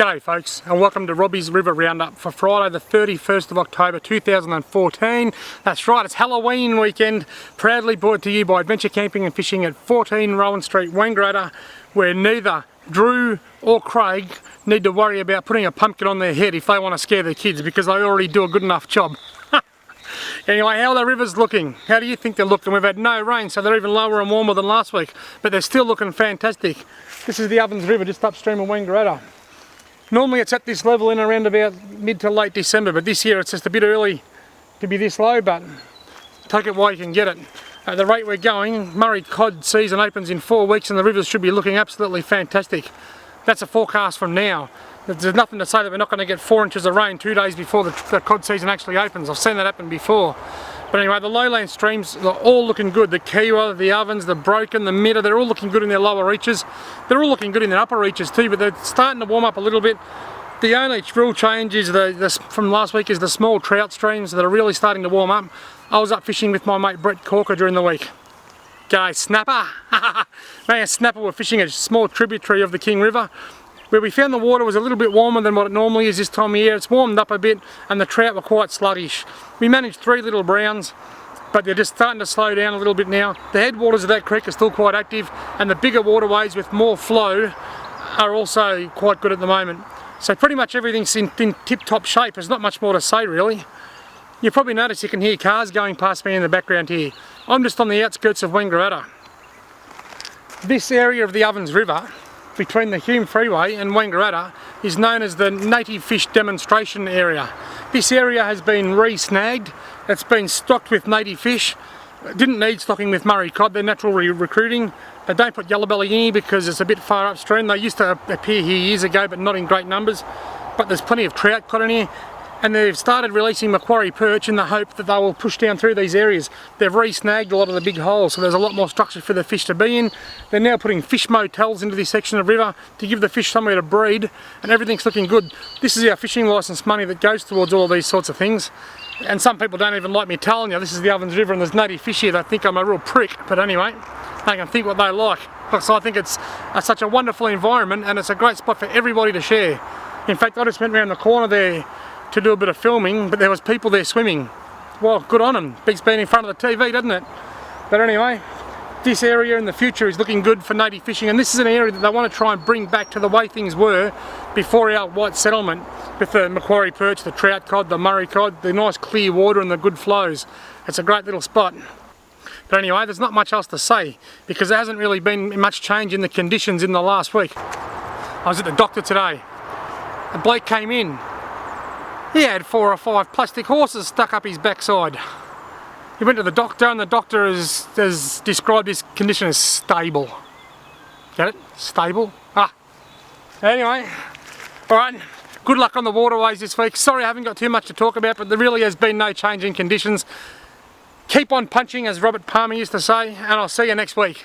G'day folks, and welcome to Robbie's River Roundup for Friday the 31st of October 2014. That's right, it's Halloween weekend, proudly brought to you by Adventure Camping and Fishing at 14 Rowan Street, Wangaratta, where neither Drew or Craig need to worry about putting a pumpkin on their head if they want to scare their kids, because they already do a good enough job. Anyway, how are the rivers looking? How do you think they're looking? We've had no rain, so they're even lower and warmer than last week, but they're still looking fantastic. This is the Ovens River just upstream of Wangaratta. Normally it's at this level in around about mid to late December, but this year it's just a bit early to be this low, but take it while you can get it. At the rate we're going, Murray cod season opens in 4 weeks and the rivers should be looking absolutely fantastic. That's a forecast from now. There's nothing to say that we're not going to get 4 inches of rain 2 days before the cod season actually opens. I've seen that happen before. But anyway, the lowland streams are all looking good. The Kiwa, the Ovens, the Broken, the Midder, they're all looking good in their lower reaches. They're all looking good in their upper reaches too, but they're starting to warm up a little bit. The only real change is from last week is the small trout streams that are really starting to warm up. I was up fishing with my mate Brett Corker during the week. G'day Snapper! Me and Snapper were fishing a small tributary of the King River, where we found the water was a little bit warmer than what it normally is this time of year. It's warmed up a bit and the trout were quite sluggish. We managed 3 little browns, but they're just starting to slow down a little bit now. The headwaters of that creek are still quite active, and the bigger waterways with more flow are also quite good at the moment. So pretty much everything's in tip-top shape. There's not much more to say really. You probably notice you can hear cars going past me in the background here. I'm just on the outskirts of Wangaratta. This area of the Ovens River, between the Hume Freeway and Wangaratta, is known as the Native Fish Demonstration Area. This area has been re-snagged. It's been stocked with native fish. It didn't need stocking with Murray cod, they're natural recruiting. They don't put yellowbelly in here because it's a bit far upstream. They used to appear here years ago, but not in great numbers. But there's plenty of trout cod in here. And they've started releasing Macquarie perch in the hope that they will push down through these areas. They've re-snagged a lot of the big holes, so there's a lot more structure for the fish to be in. They're now putting fish motels into this section of river to give the fish somewhere to breed, and everything's looking good. This is our fishing licence money that goes towards all of these sorts of things. And some people don't even like me telling you this is the Ovens River and there's native fish here. They think I'm a real prick, but anyway, they can think what they like. So I think it's such a wonderful environment, and it's a great spot for everybody to share. In fact, I just went around the corner there to do a bit of filming, but there was people there swimming. Well, good on them. Beats being in front of the TV, doesn't it? But anyway, this area in the future is looking good for native fishing, and this is an area that they want to try and bring back to the way things were before our white settlement, with the Macquarie perch, the trout cod, the Murray cod, the nice clear water and the good flows. It's a great little spot. But anyway, there's not much else to say because there hasn't really been much change in the conditions in the last week. I was at the doctor today. A bloke came in. He had 4 or 5 plastic horses stuck up his backside. He went to the doctor, and the doctor has described his condition as stable. Get it? Stable? Anyway, alright, good luck on the waterways this week. Sorry I haven't got too much to talk about, but there really has been no change in conditions. Keep on punching, as Robert Palmer used to say, and I'll see you next week.